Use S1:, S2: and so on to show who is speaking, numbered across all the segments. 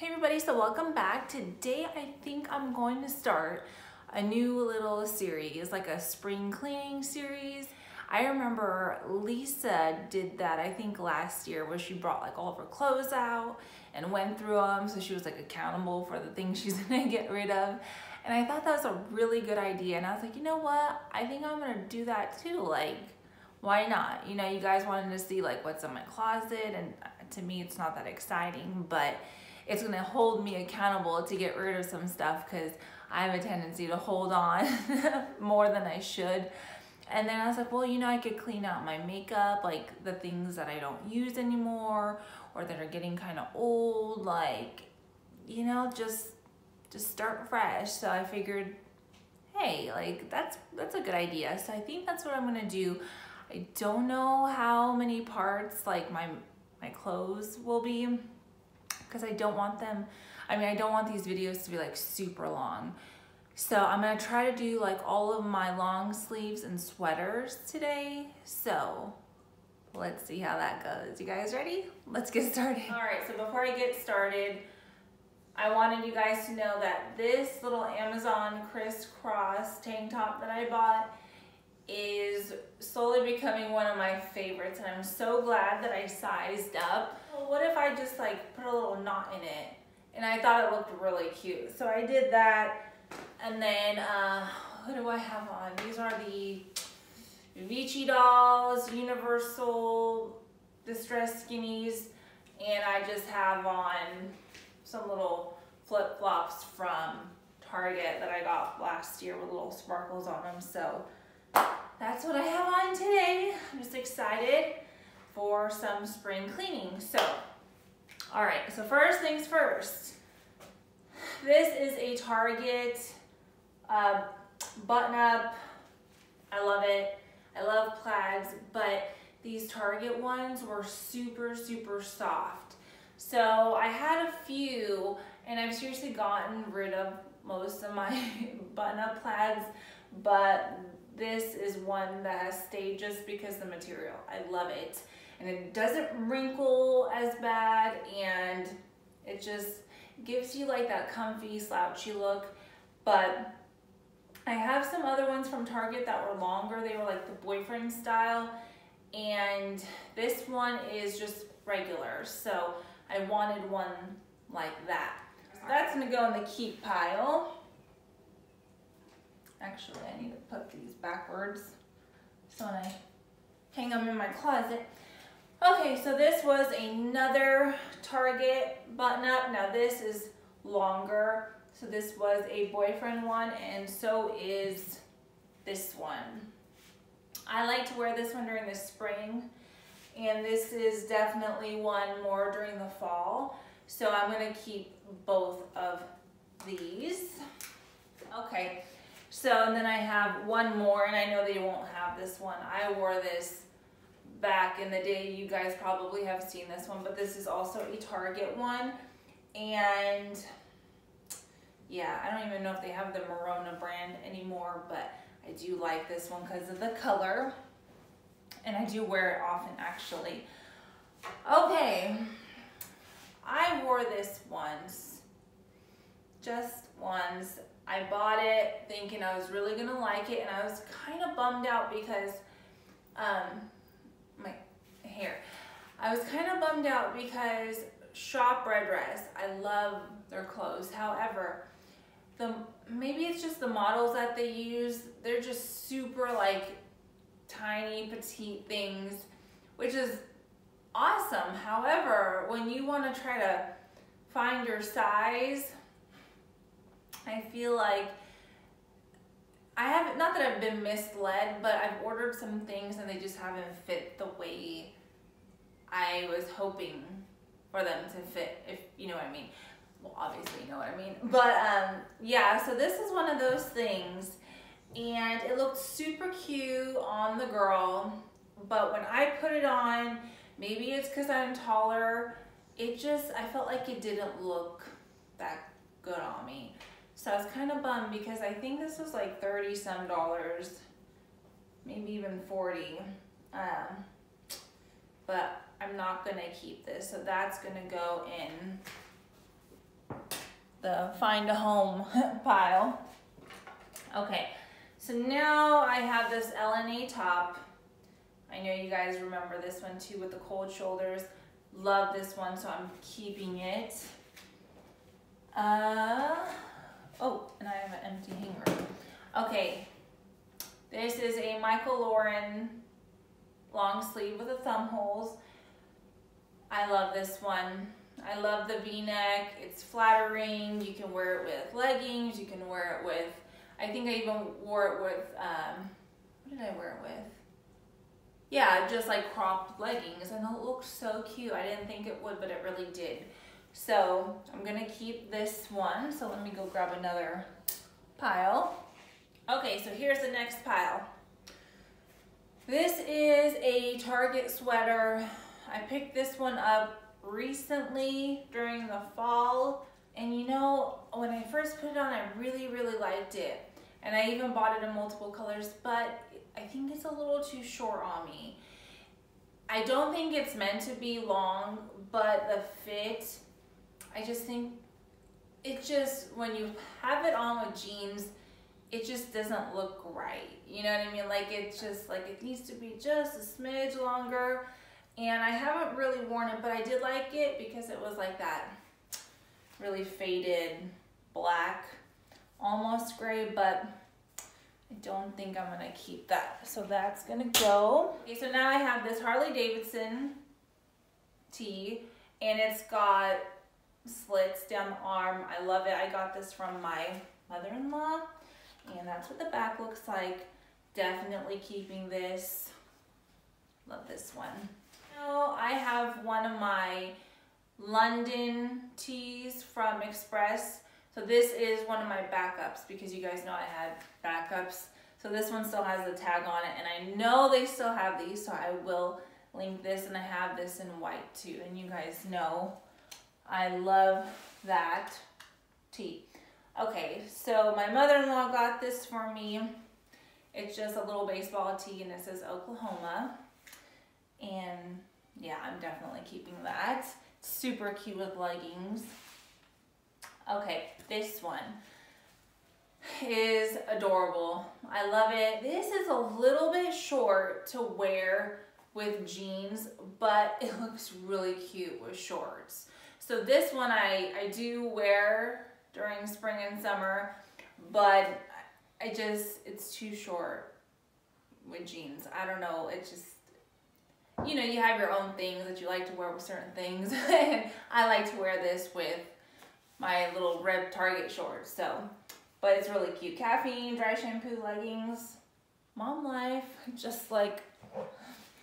S1: Hey everybody, so welcome back. Today I think I'm going to start a new little series, like a spring cleaning series. I remember Lisa did that, I think last year, where she brought like all of her clothes out and went through them, so she was like accountable for the things she's gonna get rid of. And I thought that was a really good idea, and I was like, you know what, I think I'm gonna do that too. Like, why not? You know, you guys wanted to see like what's in my closet, and to me it's not that exciting, but it's gonna hold me accountable to get rid of some stuff, because I have a tendency to hold on more than I should. And then I was like, well, you know, I could clean out my makeup, like the things that I don't use anymore or that are getting kind of old, like, you know, just start fresh. So I figured, hey, like that's a good idea. So I think that's what I'm gonna do. I don't know how many parts like my clothes will be, because I don't want them, I don't want these videos to be like super long. So I'm gonna try to do like all of my long sleeves and sweaters today. So let's see how that goes. You guys ready? Let's get started. All right, so before I get started, I wanted you guys to know that this little Amazon crisscross tank top that I bought is slowly becoming one of my favorites, and I'm so glad that I sized up. Well, what if I just like put a little knot in it? And I thought it looked really cute. So I did that. And then, what do I have on? These are the Vici Dolls Universal Distress Skinnies. And I just have on some little flip-flops from Target that I got last year with little sparkles on them. So that's what I have on today. I'm just excited for some spring cleaning. So, all right, so first things first. This is a Target button-up. I love it. I love plaids, but these Target ones were super, super soft. So I had a few, and I've seriously gotten rid of most of my button-up plaids, but this is one that has stayed just because of the material. I love it. And it doesn't wrinkle as bad, and it just gives you like that comfy, slouchy look. But I have some other ones from Target that were longer. They were like the boyfriend style, and this one is just regular. So I wanted one like that. So that's gonna go in the keep pile. Actually, I need to put these backwards so when I hang them in my closet. Okay, so this was another Target button-up. Now this is longer. So this was a boyfriend one, and so is this one. I like to wear this one during the spring, and this is definitely one more during the fall. So I'm gonna keep both of these. Okay. So, and then I have one more, and I know they won't have this one. I wore this back in the day. You guys probably have seen this one, but this is also a Target one. And yeah, I don't even know if they have the Morona brand anymore, but I do like this one because of the color. And I do wear it often, actually. Okay, I wore this once, just once. I bought it thinking I was really gonna like it, and I was kind of bummed out because my hair. I was kind of bummed out because Shop Red Dress, I love their clothes. However, maybe it's just the models that they use. They're just super like tiny, petite things, which is awesome. However, when you want to try to find your size, I feel like I haven't, not that I've been misled, but I've ordered some things and they just haven't fit the way I was hoping for them to fit, if you know what I mean. Well, obviously you know what I mean. But yeah, so this is one of those things, and it looked super cute on the girl, but when I put it on, maybe it's because I'm taller, I felt like it didn't look that good on me. So I was kind of bummed because I think this was like $30 some, maybe even 40. But I'm not gonna keep this, so that's gonna go in the find a home pile. Okay, so now I have this LNA top. I know you guys remember this one too with the cold shoulders. Love this one, so I'm keeping it. Oh, and I have an empty hanger. Okay, this is a Michael Lauren long sleeve with the thumb holes. I love this one. I love the V-neck. It's flattering. You can wear it with leggings. You can wear it with, I think I even wore it with, what did I wear it with? Yeah, just like cropped leggings, and it looked so cute. I didn't think it would, but it really did. So I'm gonna keep this one. So let me go grab another pile. Okay, so here's the next pile. This is a Target sweater. I picked this one up recently during the fall, and you know, when I first put it on, I really liked it, and I even bought it in multiple colors, but I think it's a little too short on me. I don't think it's meant to be long, but the fit, I just think it just, when you have it on with jeans, it just doesn't look right. You know what I mean? Like, it's just like, it needs to be just a smidge longer. And I haven't really worn it, but I did like it because it was like that really faded black, almost gray, but I don't think I'm gonna keep that. So that's gonna go. Okay, so now I have this Harley Davidson tee, and it's got slits down the arm. I love it. I got this from my mother-in-law, and that's what the back looks like. Definitely keeping this. Love this one. Now I have one of my London tees from Express. So this is one of my backups, because you guys know I had backups. So this one still has the tag on it, and I know they still have these, so I will link this, and I have this in white too. And you guys know I love that tee. Okay, so my mother-in-law got this for me. It's just a little baseball tee, and it says Oklahoma. And yeah, I'm definitely keeping that. Super cute with leggings. Okay, this one is adorable. I love it. This is a little bit short to wear with jeans, but it looks really cute with shorts. So this one I do wear during spring and summer, but it's too short with jeans. I don't know, it just, you know, you have your own things that you like to wear with certain things. And I like to wear this with my little red Target shorts. So, but it's really cute. Caffeine, dry shampoo, leggings, mom life, just like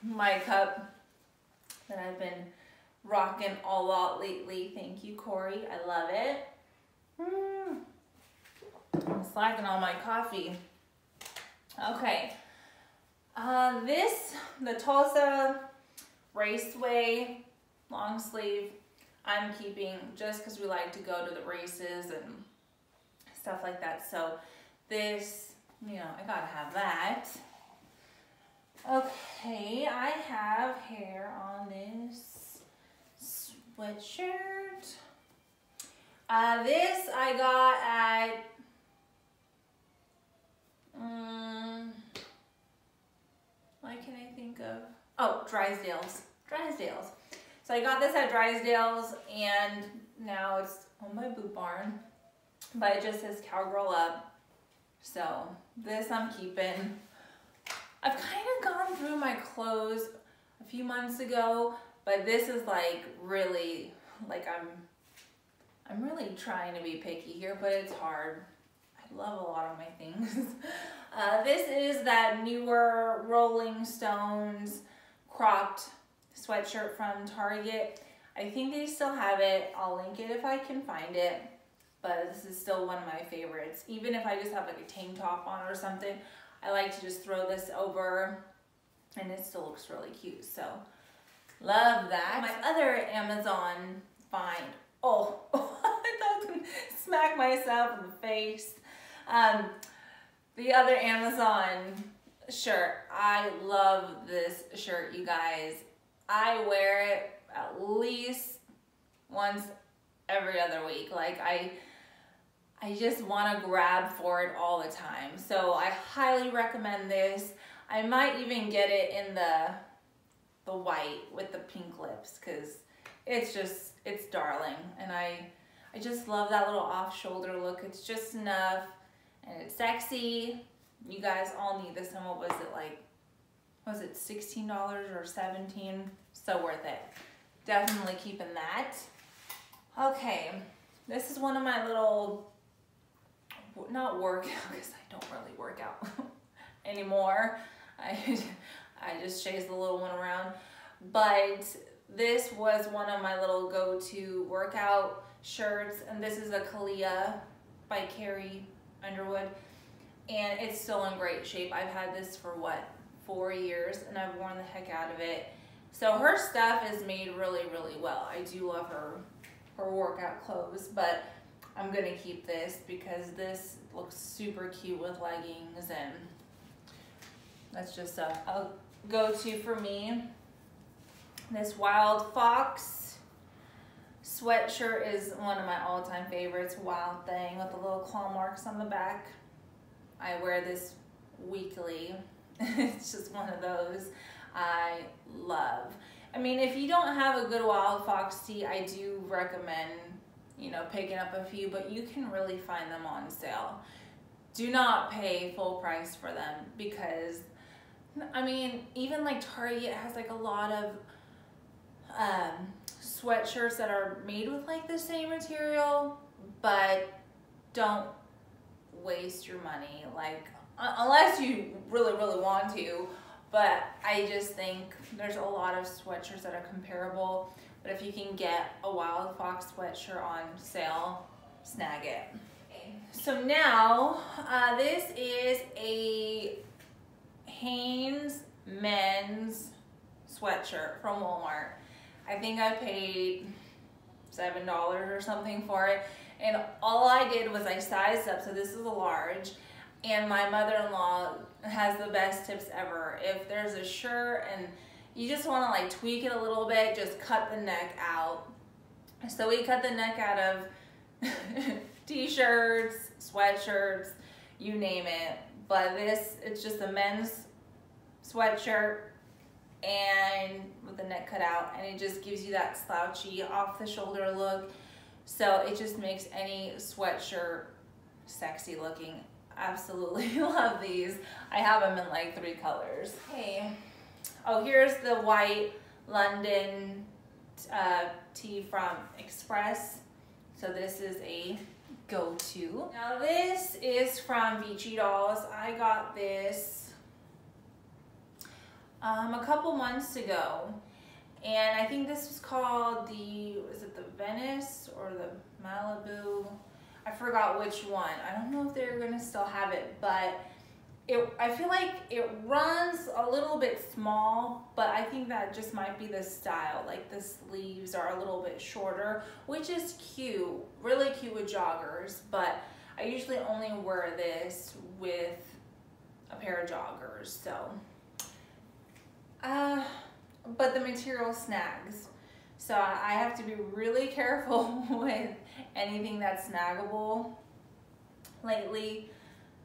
S1: my cup that I've been rocking a lot lately. Thank you, Corey. I love it. I'm slacking on my coffee. Okay. The Tulsa Raceway long sleeve, I'm keeping just because we like to go to the races and stuff like that. So this, you know, I gotta have that. Okay, I have hair on this sweatshirt. This I got at what can I think of? Oh, Drysdale's. So I got this at Drysdale's, and now it's on my Boot Barn, but it just says Cowgirl Up. So this I'm keeping. I've kind of gone through my clothes a few months ago, but this is like really, like I'm really trying to be picky here, but it's hard. I love a lot of my things. This is that newer Rolling Stones cropped sweatshirt from Target. I think they still have it. I'll link it if I can find it, but this is still one of my favorites. Even if I just have like a tank top on or something, I like to just throw this over, and it still looks really cute. So love that. My other Amazon find, oh, I thought I was gonna smack myself in the face. The other Amazon shirt, I love this shirt, you guys. I wear it at least once every other week. Like, I just want to grab for it all the time. So I highly recommend this. I might even get it in the white with the pink lips because it's darling. And I just love that little off shoulder look. It's just enough and it's sexy. You guys all need this. And what was it like? Was it $16 or $17? So worth it. Definitely keeping that. Okay, this is one of my little, not workout, because I don't really work out anymore. I just chase the little one around. But this was one of my little go-to workout shirts, and this is a Kalia by Carrie Underwood, and it's still in great shape. I've had this for what, 4 years, and I've worn the heck out of it. So her stuff is made really, really well. I do love her workout clothes, but I'm gonna keep this because this looks super cute with leggings, and that's just a go-to for me. This Wild Fox sweatshirt is one of my all-time favorites. Wild Thing with the little claw marks on the back. I wear this weekly. It's just one of those I love. I mean, if you don't have a good Wild Fox tee, I do recommend, you know, picking up a few, but you can really find them on sale. Do not pay full price for them because, I mean, even like Target has like a lot of sweatshirts that are made with like the same material, but don't waste your money, like unless you really, really want to. But I just think there's a lot of sweatshirts that are comparable, but if you can get a Wild Fox sweatshirt on sale, snag it. Okay. So now this is a Hanes men's sweatshirt from Walmart. I think I paid $7 or something for it, and all I did was I sized up, so this is a large, and my mother-in-law has the best tips ever. If there's a shirt and you just want to like tweak it a little bit, just cut the neck out. So we cut the neck out of t-shirts, sweatshirts, you name it. But this, it's just a men's sweatshirt and with the neck cut out, and it just gives you that slouchy off the shoulder look. So it just makes any sweatshirt sexy looking. Absolutely love these. I have them in like 3 colors. Okay. Oh, here's the white London tee from Express. So this is a go-to. Now this is from Beachy Dolls. I got this a couple months ago, and I think this was called is it the Venice or the Malibu? I forgot which one. I don't know if they're gonna still have it, but I feel like it runs a little bit small, but I think that just might be the style. Like the sleeves are a little bit shorter, which is cute, really cute with joggers, but I usually only wear this with a pair of joggers, so. But the material snags. So I have to be really careful with anything that's snaggable lately.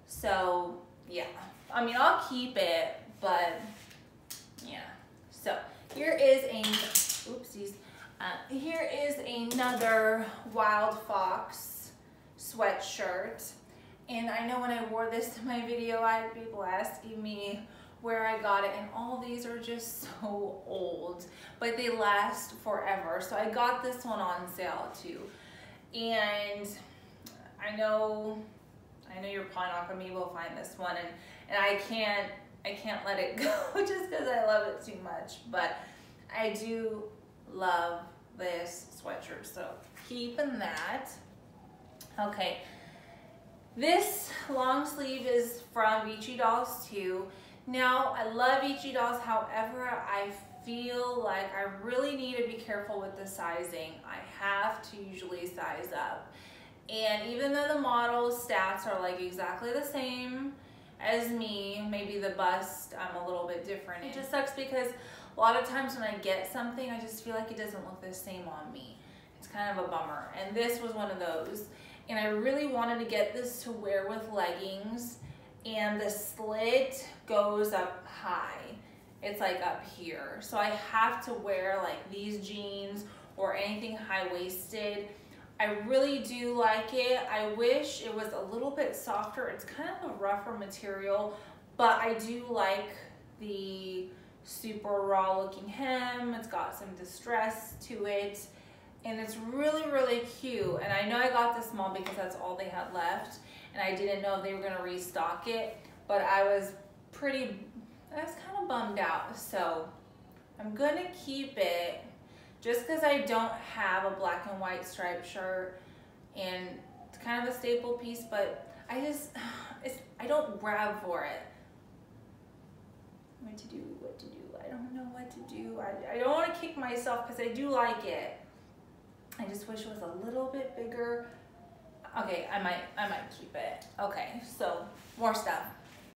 S1: So yeah, I mean, I'll keep it, but yeah. So here is here is another Wild Fox sweatshirt. And I know when I wore this to my video, I had people asking me where I got it, and all these are just so old, but they last forever. So I got this one on sale too. And I know you're probably not gonna be able to find this one, and I can't let it go just because I love it too much. But I do love this sweatshirt, so keeping that. Okay, this long sleeve is from Beachy Dolls too. Now, I love Beachy Dolls, however, I feel like I really need to be careful with the sizing. I have to usually size up. And even though the model's stats are like exactly the same as me, maybe the bust I'm a little bit different. It just sucks because a lot of times when I get something, I just feel like it doesn't look the same on me. It's kind of a bummer. And this was one of those. and I really wanted to get this to wear with leggings, and the slit goes up high. It's like up here. So I have to wear like these jeans or anything high-waisted. I really do like it. I wish it was a little bit softer. It's kind of a rougher material, but I do like the super raw looking hem. It's got some distress to it, and it's really, really cute. And I know I got the small because that's all they had left, and I didn't know if they were gonna restock it, but I was kind of bummed out. So I'm gonna keep it just because I don't have a black and white striped shirt, and it's kind of a staple piece, but I don't grab for it. What to do, I don't know what to do. I don't want to kick myself because I do like it. I just wish it was a little bit bigger. Okay, I might keep it. Okay, so more stuff.